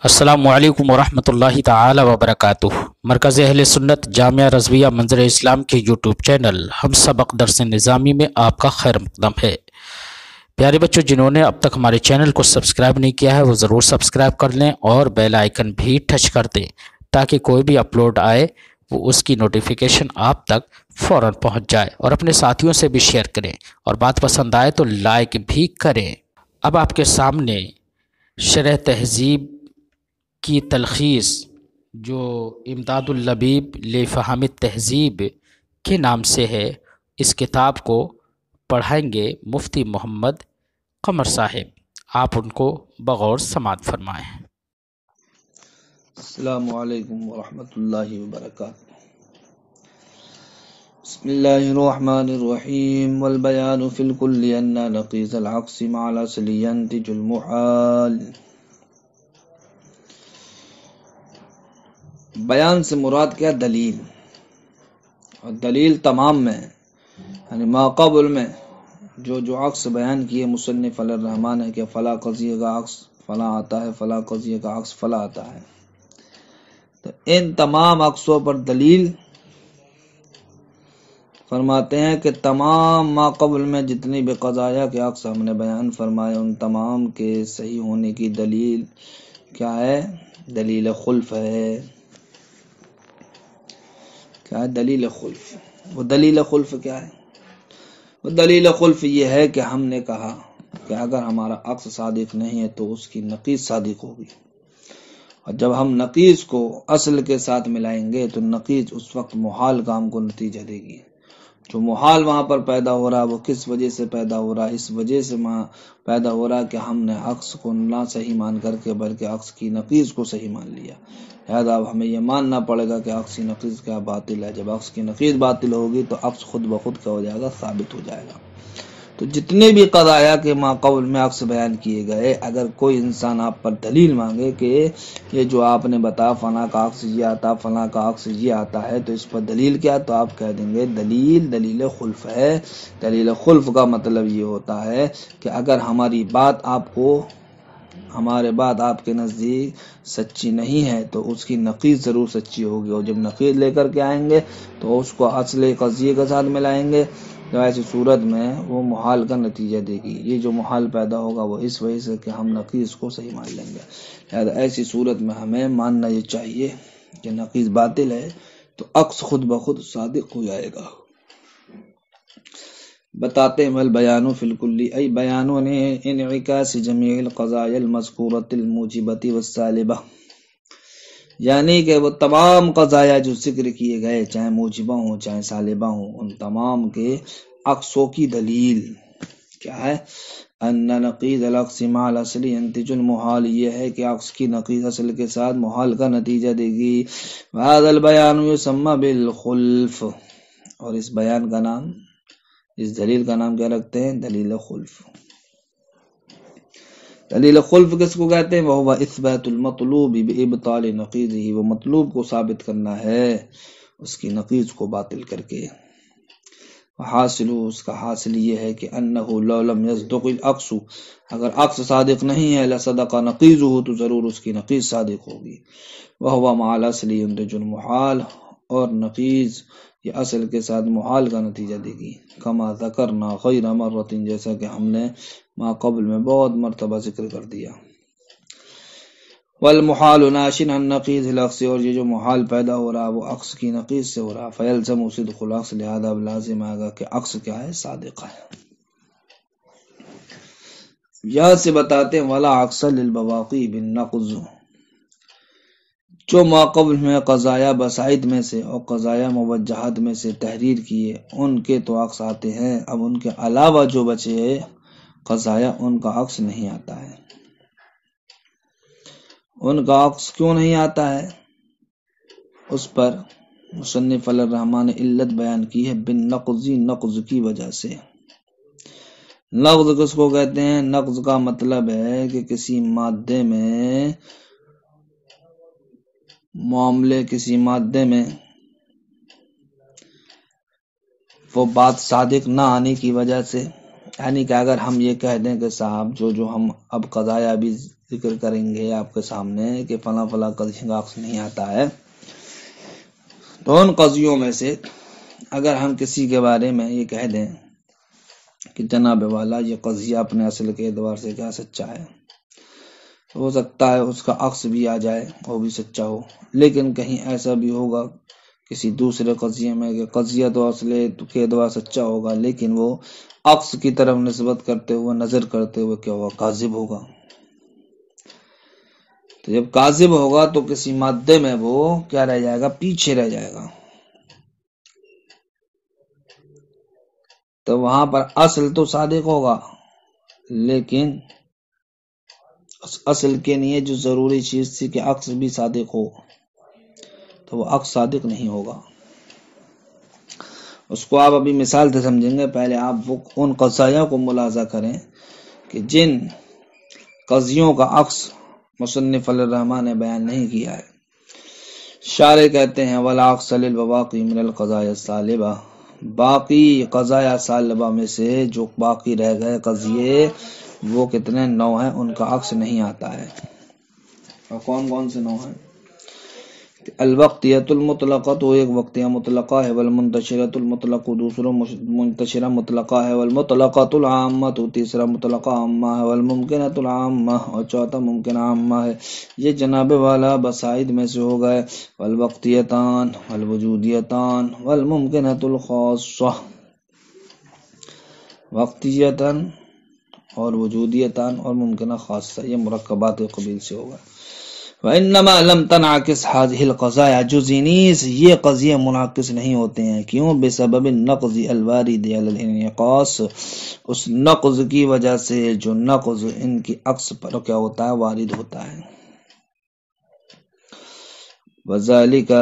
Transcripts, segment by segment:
السلام علیکم ورحمۃ اللہ تعالی وبرکاتہ۔ مرکز اہل سنت جامعہ رضویہ منظر اسلام کے یوٹیوب چینل ہم سبق درس نظامی میں آپ کا خیر مقدم ہے۔ پیارے بچوں، جنہوں نے اب تک ہمارے چینل کو سبسکرائب نہیں کیا ہے وہ ضرور سبسکرائب کر لیں اور بیل آئیکن بھی ٹچ کر دیں تاکہ کوئی بھی اپلوڈ آئے وہ اس کی نوٹیفیکیشن آپ تک فوراً پہنچ جائے، اور اپنے ساتھیوں سے بھی شیئر کریں، اور بات پسند آئے تو لائک بھی کریں۔ اب آپ کے سامنے شرح تہذیب کی تلخیص جو امداد اللبیب لفہم التہذیب کے نام سے ہے، اس کتاب کو پڑھائیں گے مفتی محمد قمر صاحب۔ آپ ان کو بغور سماعت فرمائیں۔ السلام علیکم ورحمۃ اللہ وبرکاتہ۔ بسم اللہ الرحمن الرحیم۔ والبیان فی الکل ان نقیض العکس مع الاصل ینتج المحال۔ بیان سے مراد کیا؟ دلیل، اور دلیل تمام میں ہے، یعنی ما قبل میں جو عکس بیان کیے مصنف علی الرحمن ہے کہ فلاں قضیے کا عکس فلاں آتا ہے، فلاں قضیے کا عکس فلاں آتا ہے، تو ان تمام عکسوں پر دلیل فرماتے ہیں کہ تمام ما قبل میں جتنی بھی قضایا کے عکس ہم نے بیان فرمائے ان تمام کے صحیح ہونے کی دلیل کیا ہے؟ دلیل خلف ہے۔ کیا ہے؟ دلیل خلف۔ وہ دلیل خلف کیا ہے؟ وہ دلیل خلف یہ ہے کہ ہم نے کہا کہ اگر ہمارا عکس صادق نہیں ہے تو اس کی نقیض صادق ہوگی، اور جب ہم نقیض کو اصل کے ساتھ ملائیں گے تو نقیض اس وقت محال کام کو نتیجہ دے گی۔ جو محال وہاں پر پیدا ہو رہا ہے وہ کس وجہ سے پیدا ہو رہا ہے؟ اس وجہ سے پیدا ہو رہا ہے کہ ہم نے عکس کو نہ صحیح مان کر کے بلکہ عکس کی نقیض کو صحیح مان لیا۔ لہذا اب ہمیں یہ ماننا پڑے گا کہ عکس کی نقیض کیا باطل ہے۔ جب عکس کی نقیض باطل ہوگی تو عکس خود بخود کیا ہو جائے گا؟ ثابت ہو جائے گا۔ تو جتنے بھی قضایا کے ما قبل میں عکس بیان کیے گئے، اگر کوئی انسان آپ پر دلیل مانگے کہ یہ جو آپ نے بتا فلاں کا عکس یہ آتا فلاں کا عکس یہ آتا ہے تو اس پر دلیل کیا؟ تو آپ کہہ دیں گے دلیل خلف ہے۔ دلیل خلف کا مطلب یہ ہوتا ہے کہ اگر ہماری بات آپ کے نزدیک سچی نہیں ہے تو اس کی نقیض ضرور سچی ہوگی، اور جب نقیض لے کر کے آئیں گے تو اس کو اصل قضیے کے ساتھ ملائیں گے تو ایسی صورت میں وہ محال کا نتیجہ دے گی۔ یہ جو محال پیدا ہوگا وہ اس وجہ سے کہ ہم نقیض کو صحیح مان لیں گے۔ لہذا ایسی صورت میں ہمیں ماننا یہ چاہیے کہ نقیض باطل ہے تو عکس خود بخود صادق ہو جائے گا۔ بتاتے ہیں البیان فی الکل ای بیان انعکاس جمیع القضایا المذکورۃ الموجبۃ والسالبہ، یعنی کہ وہ تمام قضایا جو ذکر کیے گئے چاہے موجبہ ہوں چاہے سالبہ ہوں ان تمام کے عکسوں کی دلیل کیا ہے؟ ان نقیض العکس مع الاصل ینتج المحال، یہ ہے کہ عکس کی نقیض اصل کے ساتھ محال کا نتیجہ دے گی۔ وهذا البیان یسمى بالخلف، اور اس بیان کا نام، اس دلیل کا نام کیا رکھتے ہیں؟ دلیل خلف۔ دلیل خلف کس کو کہتے ہیں؟ وہ اثبات المطلوب بابطال نقیضہ، وہ مطلوب کو ثابت کرنا ہے اس کی نقیض کو باطل کر کے۔ حاصل، اس کا حاصل یہ ہے کہ انہ لو لم یصدق العکس، اگر عکس صادق نہیں ہے لصدق نقیضہ، تو ضرور اس کی نقیض صادق ہوگی۔ وہو مع الاصل ینتج المحال، اور نقیض یہ اصل کے ساتھ محال کا نتیجہ دے گی۔ کما ذکرنا غیر مرۃ، جیسا کہ ہم نے ما قبل میں بہت مرتبہ ذکر کر دیا۔ والمحال ناش عن نقیض العکس، اور یہ جو محال پیدا ہو رہا وہ عکس کی نقیض سے ہو رہا۔ فیلزم صدق العکس، لہذا اب لازم آئے گا کہ عکس کیا ہے؟ صادق ہے۔ یہاں سے بتاتے ہیں ولا عکس للبواقی بالنقض، جو ما قبل میں قضایا بسائد میں سے اور قضایا موجہات میں سے تحریر کیے ان کے تو عکس آتے ہیں، اب ان کے علاوہ جو بچے قضایا ان کا عکس نہیں آتا ہے۔ ان کا عکس کیوں نہیں آتا ہے؟ اس پر مصنف علی الرحمن نے علت بیان کی ہے، بالنقض، نقض کی وجہ سے۔ نقض کس کو کہتے ہیں؟ نقض کا مطلب ہے کہ کسی مادے میں کسی مادے میں وہ بات صادق نہ آنے کی وجہ سے، یعنی کہ اگر ہم یہ کہہ دیں کہ صاحب جو ہم اب قضایا بھی ذکر کریں گے آپ کے سامنے کہ فلاں فلاں قضیے کا عکس نہیں آتا ہے، تو ان قضیوں میں سے اگر ہم کسی کے بارے میں یہ کہہ دیں کہ جناب والا یہ قضیہ اپنے اصل کے اعتبار سے کیا سچا ہے، ہو سکتا ہے اس کا عکس بھی آ جائے وہ بھی سچا ہو، لیکن کہیں ایسا بھی ہوگا کسی دوسرے قضیے میں کہ قضیہ تو اصل کے اعتبار سچا ہوگا لیکن وہ عکس کی طرف نسبت کرتے ہوئے نظر کرتے ہوئے کیا ہوگا، کاذب ہوگا۔ تو جب کاذب ہوگا تو کسی مادے میں وہ کیا رہ جائے گا، پیچھے رہ جائے گا۔ تو وہاں پر اصل تو صادق ہوگا لیکن اصل کے لیے جو ضروری چیز تھی کہ عکس بھی صادق ہو تو وہ عکس صادق نہیں ہوگا۔ اس کو آپ ابھی مثال سے سمجھیں گے، پہلے آپ ان قضایوں کو ملاحظہ کریں کہ جن قضیوں کا عکس مصنف الرحمٰن نے بیان نہیں کیا ہے۔ شارح کہتے ہیں وَالْعَقْصَ لِلْبَوَاقِي مِنَ الْقَضَایَا السَّالِبَةِ، باقی قضایا سالبہ میں سے جو باقی رہ گئے قضیے وہ کتنے نو ہیں، ان کا عکس نہیں آتا ہے۔ اور کون کون سے نو ہیں؟ الوقتیۃ المطلقہ تو ایک وقتیہ مطلقہ ہے، والمنتشرۃ المطلق دوسرا منتشرہ مطلقہ ہے، والمطلقۃ العامہ تو تیسرا مطلقہ عامہ ہے، والممکنۃ العامہ اور چوتھا ممکن عامہ ہے۔ یہ جناب والا بسائد میں سے ہو گئے، والوقتیتان والوجودیتان والممکنۃ الخاصہ، وقتیتان اور وجودیتان اور ممکنہ خاصہ، یہ مرکبات قبیل سے ہوگا۔ وَإِنَّمَا لَمْ تَنْعَكِسْ هَذِهِ الْقَضَايَا جُزِنِيس، یہ قضیے منعکس نہیں ہوتے ہیں، کیوں؟ بسبب النقض الوارد علی الانعکاس، اس نقض کی وجہ سے جو نقض ان کی عکس پر کیا ہوتا ہے، وارد ہوتا ہے۔ وَذَلِكَ،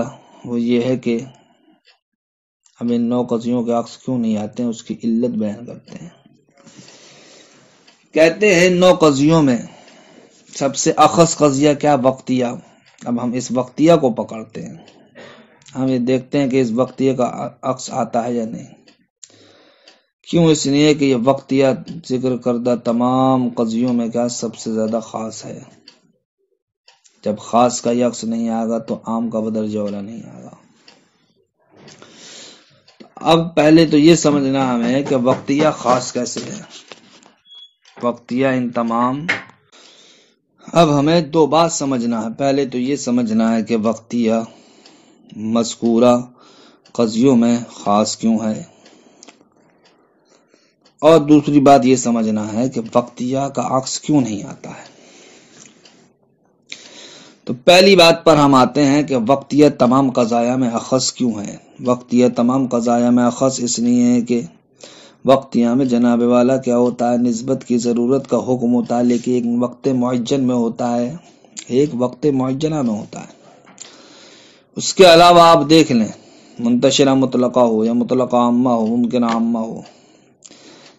وہ یہ ہے کہ اب ان نو قضیوں کے عکس کیوں نہیں آتے ہیں اس کی علت بیان کرتے ہیں۔ کہتے ہیں نو قضیوں میں سب سے اخص قضیہ کیا؟ وقتیہ۔ اب ہم اس وقتیہ کو پکڑتے ہیں، ہم یہ دیکھتے ہیں کہ اس وقتیہ کا عکس آتا ہے یا نہیں۔ کیوں؟ اس لیے کہ یہ وقتیہ ذکر کردہ تمام قضیوں میں کیا سب سے زیادہ خاص ہے۔ جب خاص کا یہ عکس نہیں آئے گا تو عام کا بدرجہ اولا نہیں آئے گا۔ اب پہلے تو یہ سمجھنا ہمیں کہ وقتیہ خاص کیسے ہے، وقتیہ ان تمام۔ اب ہمیں دو بات سمجھنا ہے، پہلے تو یہ سمجھنا ہے کہ وقتیہ مذکورہ قضیوں میں خاص کیوں ہے، اور دوسری بات یہ سمجھنا ہے کہ وقتیہ کا عکس کیوں نہیں آتا ہے۔ تو پہلی بات پر ہم آتے ہیں کہ وقتیہ تمام قضایا میں اخص کیوں ہے۔ وقتیہ تمام قضایا میں اخص اس لیے ہے کہ وقتیہ میں جناب والا کیا ہوتا ہے، نسبت کی ضرورت کا حکم ہوتا ہے، لیکن ایک وقت معین میں ہوتا ہے، ایک وقت معینہ میں ہوتا ہے۔ اس کے علاوہ آپ دیکھ لیں، منتشرہ مطلقہ ہو یا مطلقہ عامہ ہو، ممکن عامہ ہو،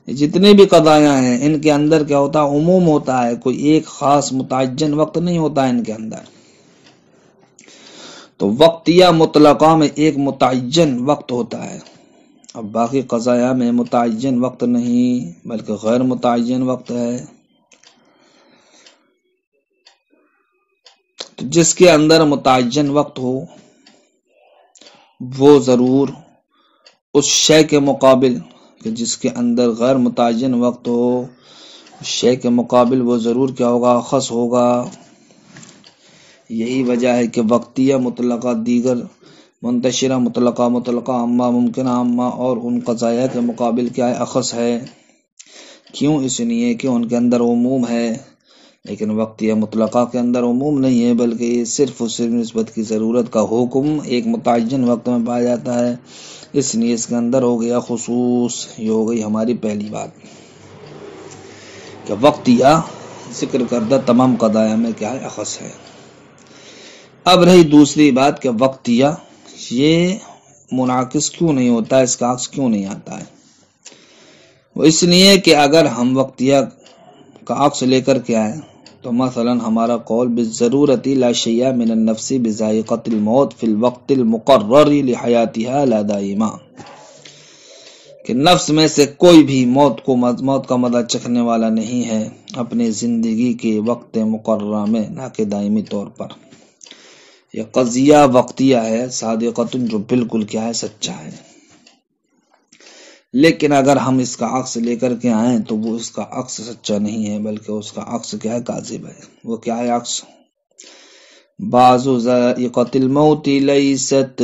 جتنے بھی قضایا ہیں ان کے اندر کیا ہوتا ہے، عموم ہوتا ہے، کوئی ایک خاص متعین وقت نہیں ہوتا ہے ان کے اندر۔ تو وقتیہ مطلقہ میں ایک متعین وقت ہوتا ہے، اب باقی قضایا میں متعین وقت نہیں بلکہ غیر متعین وقت ہے۔ تو جس کے اندر متعین وقت ہو وہ ضرور اس شے کے مقابل کہ جس کے اندر غیر متعین وقت ہو، اس شے کے مقابل وہ ضرور کیا ہوگا، خاص ہوگا۔ یہی وجہ ہے کہ وقتیہ مطلقہ دیگر منتشرہ مطلقہ، مطلقہ عامہ، ممکن عامہ اور ان قضایا کے مقابل کیا ہے، اخص ہے۔ کیوں؟ اس لیے کہ ان کے اندر عموم ہے، لیکن وقتیہ مطلقہ کے اندر عموم نہیں ہے بلکہ یہ صرف نسبت کی ضرورت کا حکم ایک متعین وقت میں پایا جاتا ہے، اس لیے اس کے اندر ہو گیا خصوص۔ یہ ہو گئی ہماری پہلی بات کہ وقتیہ ذکر کردہ تمام قضایا میں کیا ہے، اخص ہے۔ اب رہی دوسری بات کہ وقتیہ یہ منعکس کیوں نہیں ہوتا ہے، اس کا عکس کیوں نہیں آتا ہے۔ وہ اس لیے کہ اگر ہم وقتیہ کا عکس لے کر کے آئیں تو مثلا ہمارا قول بالضرورت لا شیء من النفس بذائقۃ الموت فی الوقت المقرر لحیاتها لا دائما، کہ نفس میں سے کوئی بھی موت کا مزہ چکھنے والا نہیں ہے اپنی زندگی کے وقت مقررہ میں، نہ کہ دائمی طور پر۔ یہ قضیہ وقتیہ ہے صادقۃ، جو بالکل کیا ہے، سچا ہے۔ لیکن اگر ہم اس کا عکس لے کر کے آئیں تو وہ اس کا عکس سچا نہیں ہے، بلکہ اس کا عکس کیا ہے، کاذب ہے۔ وہ کیا ہے عکس؟ بعض ذائقۃ الموت لیست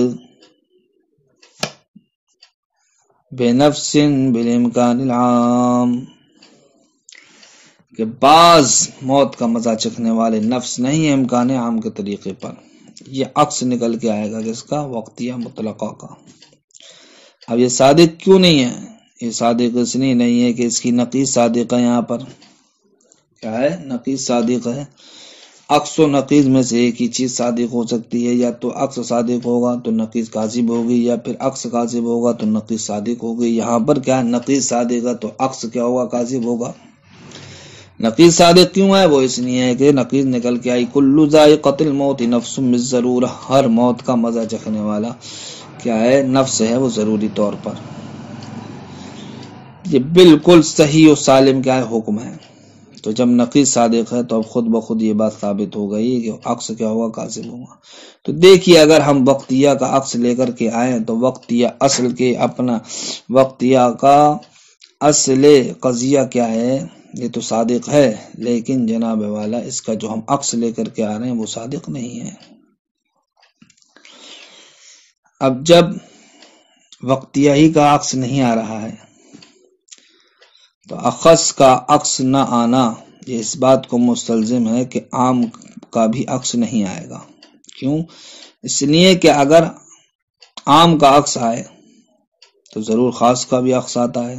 بنفس بالامکان العام، کہ بعض موت کا مزہ چکھنے والے نفس نہیں ہے امکان عام کے طریقے پر۔ یہ عکس نکل کے آئے گا کس کا؟ وقتیہ مطلقہ کا۔ اب یہ صادق کیوں نہیں ہے؟ یہ صادق اس لیے نہیں ہے کہ اس کی نقیض صادق ہے۔ یہاں پر کیا ہے؟ نقیض صادق ہے۔ عکس و نقیض میں سے ایک ہی چیز صادق ہو سکتی ہے، یا تو عکس صادق ہوگا تو نقیض کاذب ہوگی، یا پھر عکس کاذب ہوگا تو نقیض صادق ہوگی۔ یہاں پر کیا ہے؟ نقیض صادق ہے تو عکس کیا ہوگا؟ کاذب ہوگا۔ نقیض صادق کیوں ہے؟ وہ اس لیے ہے کہ نقیض نکل کے آئی کل ذائقۃ الموت نفس بالضرورہ، ہر موت کا مزہ چکھنے والا کیا ہے؟ نفس ہے، وہ ضروری طور پر۔ یہ بالکل صحیح و سالم کیا ہے؟ حکم ہے۔ تو جب نقیض صادق ہے تو اب خود بخود یہ بات ثابت ہو گئی کہ عکس کیا ہوگا؟ کاذب ہوگا۔ تو دیکھیے اگر ہم وقتیہ کا عکس لے کر کے آئیں تو وقتیہ اصل کے اپنا وقتیہ کا اصل قضیہ کیا ہے؟ یہ تو صادق ہے، لیکن جناب والا اس کا جو ہم عکس لے کر کے آ رہے ہیں وہ صادق نہیں ہے۔ اب جب وقتیہ ہی کا عکس نہیں آ رہا ہے تو اخص کا عکس نہ آنا یہ اس بات کو مستلزم ہے کہ عام کا بھی عکس نہیں آئے گا۔ کیوں؟ اس لیے کہ اگر عام کا عکس آئے تو ضرور خاص کا بھی عکس آتا ہے۔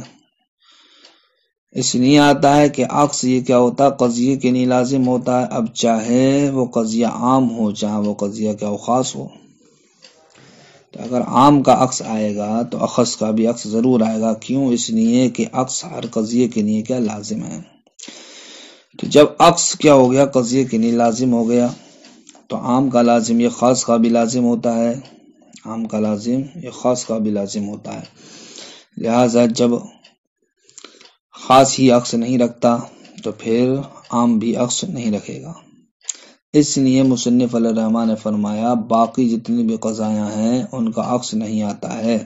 اس لیے آتا ہے کہ عکس یہ کیا ہوتا ہے؟ قضیے کے لیے لازم ہوتا ہے، اب چاہے وہ قضیہ عام ہو چاہے وہ قضیہ کیا ہو؟ خاص ہو۔ تو اگر عام کا عکس آئے گا تو اخص کا بھی عکس ضرور آئے گا۔ کیوں؟ اس لیے کہ عکس ہر قضیے کے لیے کیا لازم ہے۔ تو جب عکس کیا ہو گیا؟ قضیے کے لیے لازم ہو گیا، تو عام کا لازم یہ خاص کا بھی لازم ہوتا ہے، عام کا لازم یہ خاص کا بھی لازم ہوتا ہے۔ لہذا جب خاص ہی عکس نہیں رکھتا تو پھر عام بھی عکس نہیں رکھے گا۔ اس لیے مصنف علیہ الرحمٰن نے فرمایا باقی جتنی بھی قضایاں ہیں ان کا عکس نہیں آتا ہے،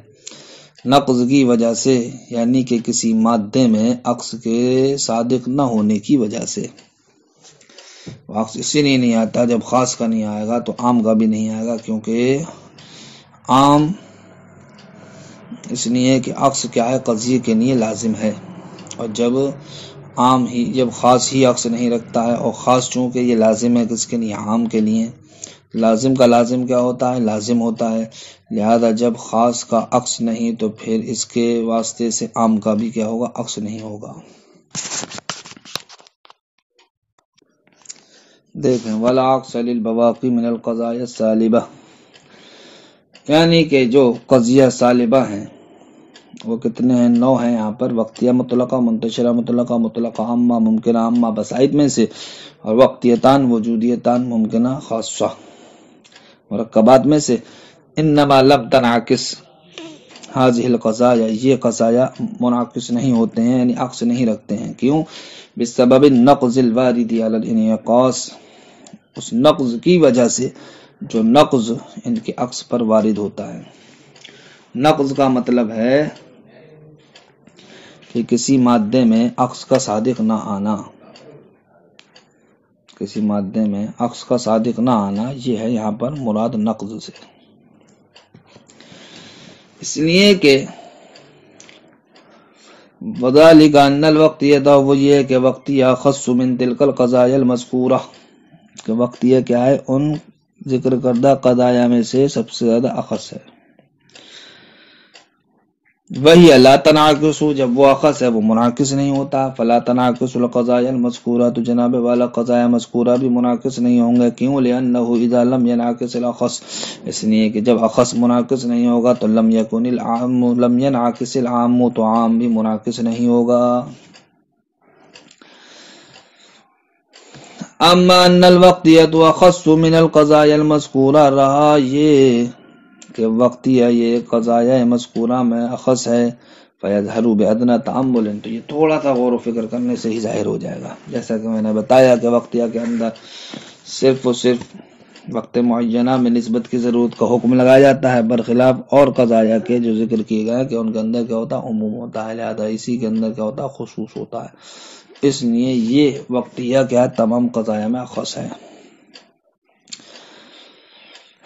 نقض کی وجہ سے، یعنی کہ کسی مادے میں عکس کے صادق نہ ہونے کی وجہ سے۔ عکس اسی لیے نہیں آتا، جب خاص کا نہیں آئے گا تو عام کا بھی نہیں آئے گا، کیونکہ عام اس لیے کہ عکس کیا ہے؟ قضیے کے لیے لازم ہے، اور جب خاص ہی عکس نہیں رکھتا ہے، اور خاص چونکہ یہ لازم ہے کس کے لیے؟ عام کے لیے۔ لازم کا لازم کیا ہوتا ہے؟ لازم ہوتا ہے۔ لہذا جب خاص کا عکس نہیں تو پھر اس کے واسطے سے عام کا بھی کیا ہوگا؟ عکس نہیں ہوگا۔ دیکھیں وَالْعَكْسَ لِلْبَوَاقِي مِنَ الْقَضَايَا السَّالِبَةِ، یعنی کہ جو قضیہ سالبہ ہیں وہ کتنے ہیں؟ 9 ہیں یہاں پر۔ وقتیہ مطلقہ، منتشرہ مطلقہ، مطلقہ عامہ، ممکنہ عامہ بسائط میں سے، اور وقتیتان وجودیتان ممکنہ خاصہ مرکبات میں سے۔ انما لم تنعکس هذه القضايا، یہ قضایا منعکس نہیں ہوتے ہیں، یعنی عکس نہیں رکھتے ہیں۔ کیوں؟ بسبب النقض الوارد على الانعکاس، اس نقض کی وجہ سے جو نقض ان کے عکس پر وارد ہوتا ہے۔ نقض کا مطلب ہے کہ کسی مادے میں عکس کا صادق نہ آنا، کسی مادے میں عکس کا صادق نہ آنا، یہ ہے یہاں پر مراد نقض سے۔ اس لیے کہ وَذَلِكَ أَنَّ الْوَقْتِيَّةَ، وہ یہ ہے کہ وقتیہ خص من تلک القضایا المذکورہ، کہ وقتیہ کیا ہے؟ ان ذکر کردہ قضایا میں سے سب سے زیادہ اخص ہے۔ وہی لا تنعکس، جب وہ اخص ہے وہ منعکس نہیں ہوتا۔ فلا تنعکس القضایا المذکورہ، تو جناب والا قضایا مذکورہ بھی منعکس نہیں ہوں گے۔ کیوں؟ لأنہ اذا لم ينعکس الاخص، اس لیے کہ جب اخص منعکس نہیں ہوگا تو لم ينعکس العام، تو عام بھی منعکس نہیں ہوگا۔ اما ان الوقتیۃ اخص من القضایا المذکورہ، رہا یہ کہ وقتیہ یہ قضایا مذکورہ میں اخص ہے، فَيَظْهَرُ بِأَدْنَىٰ تَأَمُّلٍ، تو یہ تھوڑا سا غور و فکر کرنے سے ہی ظاہر ہو جائے گا. جیسا کہ میں نے بتایا کہ وقتیہ کے اندر صرف اور صرف وقت معینہ میں نسبت کی ضرورت کا حکم لگایا جاتا ہے، برخلاف اور قضایا کے جو ذکر کیے گئے کہ ان کے اندر کیا ہوتا ہے، عموم ہوتا ہے، لہذا اسی کے اندر کیا ہوتا ہے، خصوص ہوتا ہے. اس لیے یہ وقتیہ کیا تمام قضایا میں خاص ہے.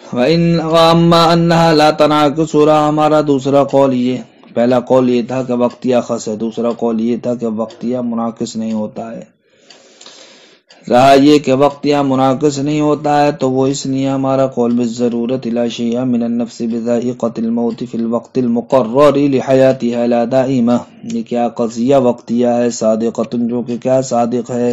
وَأَمَّا أَنَّهَا لَا تَنْعَكِسُ، ہمارا دوسرا قول یہ، پہلا قول یہ تھا کہ وقتیہ خاص ہے، دوسرا قول یہ تھا کہ وقتیہ منعکس نہیں ہوتا ہے. رہا یہ کہ وقتیہ منعکس نہیں ہوتا ہے تو وہ اس لیے ہمارا قول بالضرورت لا شیء من النفس بذائقۃ الموت فی الوقت المقرر لحیاتها لا دائمہ. یہ کیا قضیہ وقتیہ ہے صادقۃ، جو کہ کیا صادق ہے،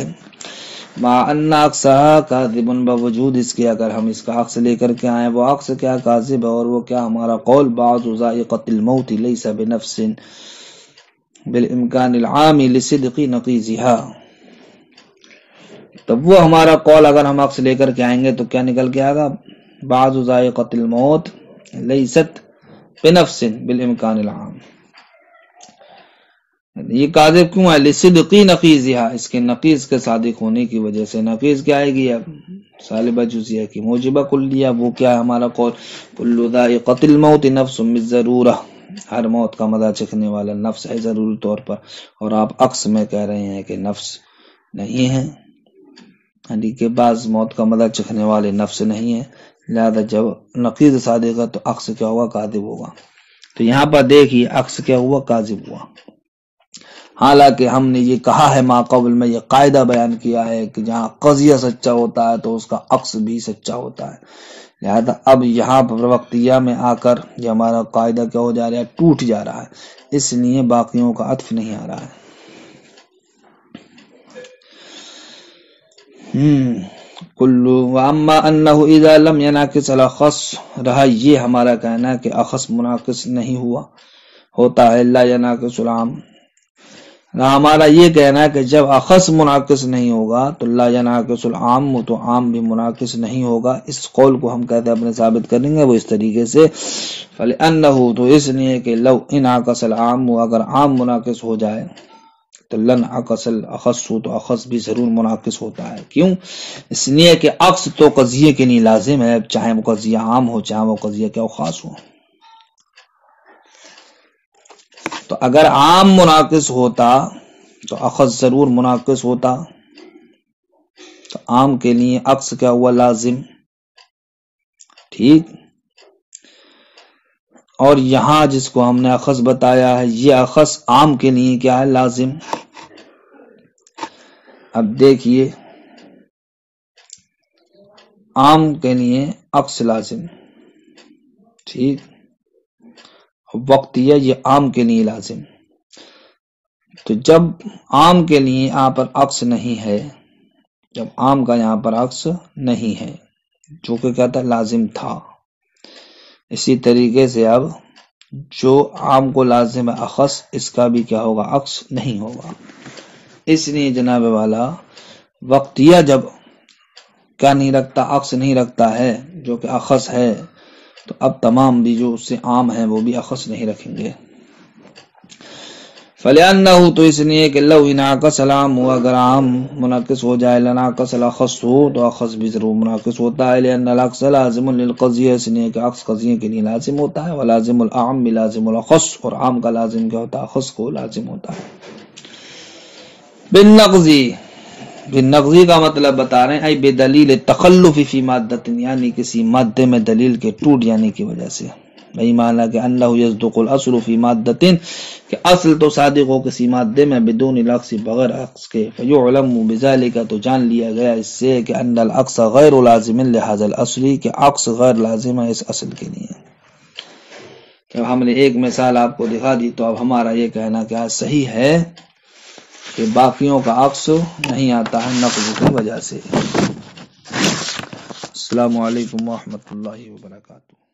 مع ان عکسہا کاذب، باوجود اس کے اگر ہم اس کا عکس لے کر کے آئیں وہ عکس کیا کاذب ہے. اور وہ کیا ہمارا قول بعض ذائقۃ الموت لیس بنفس بالامکان العام لصدق نقیضها، تب وہ ہمارا قول اگر ہم عکس لے کر کے آئیں گے تو کیا نکل کے آئے گا، بعض ذائقۃ الموت لیست بنفس بالامکان العام. یہ کاذب کیوں ہے، لصدق نقیضها، اس کے نقیض کے صادق ہونے کی وجہ سے. نقیض کیا آئے گی، اب سالبہ جزیہ کی موجبہ کلیہ، وہ کیا ہے ہمارا قول، کل ذائقۃ الموت نفس بالضرورہ، ہر موت کا مزہ چکھنے والا نفس ہے ضروری طور پر. اور آپ عکس میں کہہ رہے ہیں کہ نفس نہیں ہے، یعنی کہ بعض موت کا مزہ چکھنے والے نفس نہیں ہے، لہذا جب نقیض صادق ہے تو عکس کیا ہوا، کاذب ہوگا. تو یہاں پر دیکھیے عکس کیا ہوا، کاذب ہوا. حالانکہ ہم نے یہ کہا ہے ما قبل میں یہ قاعدہ بیان کیا ہے کہ جہاں قضیہ سچا ہوتا ہے تو اس کا عکس بھی سچا ہوتا ہے. لہذا اب یہاں پر وقتیہ میں آ کر یہ ہمارا قاعدہ کیا ہو جا رہا ہے، ٹوٹ جا رہا ہے، اس لیے باقیوں کا عطف نہیں آ رہا ہے. کلو واما انہ اذا لم ينعکس الاخص، رہا یہ ہمارا کہنا ہے کہ اخص منعکس نہیں ہوا ہوتا ہے، لا ينعکس العام، ہمارا یہ کہنا ہے کہ جب اخص منعکس نہیں ہوگا تو لا ينعکس العام، تو عام بھی منعکس نہیں ہوگا. اس قول کو ہم کہتے ہیں اپنے ثابت کریں گے وہ اس طریقے سے، فلانہ، تو اس لیے کہ لو انعکس العام، اگر عام منعکس ہو جائے تو لن عکس الاخص، تو اخص بھی ضرور منعکس ہوتا ہے. کیوں، اس لیے کہ عکس تو قضیے کے لیے لازم ہے، چاہے وہ قضیہ عام ہو چاہے وہ قضیہ کیا خاص ہو. تو اگر عام منعکس ہوتا تو اخص ضرور منعکس ہوتا، تو عام کے لیے عکس کیا ہوا، لازم. ٹھیک، اور یہاں جس کو ہم نے اخص بتایا ہے یہ اخص عام کے لیے کیا ہے، لازم. اب دیکھیے عام کے لیے عکس لازم، ٹھیک، وقتیہ یہ عام کے لیے لازم. تو جب عام کے لیے یہاں پر عکس نہیں ہے، جب عام کا یہاں پر عکس نہیں ہے جو کہ کہتا ہے لازم تھا، اسی طریقے سے اب جو عام کو لازم ہے اخص، اس کا بھی کیا ہوگا، عکس نہیں ہوگا. اس لیے جناب والا وقتیہ جب کیا نہیں رکھتا، عکس نہیں رکھتا ہے جو کہ اخص ہے، تو اب تمام بھی جو اس سے عام ہیں وہ بھی اخص نہیں رکھیں گے. فلانہ، تو اس لیے کہ لو انعکس العام، اگر عام منعکس ہو جائے، لنعکس الاخص، تو اخص بھی ضرور منعکس ہوتا ہے. لان العکس لازم للقضیہ، اس لیے کہ عکس قضیے کے لیے لازم ہوتا ہے. ولازم العام لازم الاخص، اور عام کا لازم کیا ہوتا ہے، اخص کو لازم ہوتا ہے. بالنقضی، بالنقضی کا مطلب بتا رہے ہیں ای بدلیل تخلف فی مادۃ، یعنی کسی مادے میں دلیل کے ٹوٹ جانے کی وجہ سے. یہی معنی کہ انہ یصدق الاصل فی مادۃ، کہ اصل تو صادق ہو کسی مادے میں، بدون العکس، بغیر عکس کے. فیعلم بذلک، تو جان لیا گیا اس سے کہ ان العکس غیر لازم لہذا الاصل، کہ عکس غیر لازم ہے اس اصل کے لیے. جب ہم نے ایک مثال آپ کو دکھا دی تو اب ہمارا یہ کہنا کیا صحیح ہے کہ باقیوں کا عکس نہیں آتا ہے نقض کی وجہ سے. السلام علیکم ورحمۃ اللہ وبرکاتہ.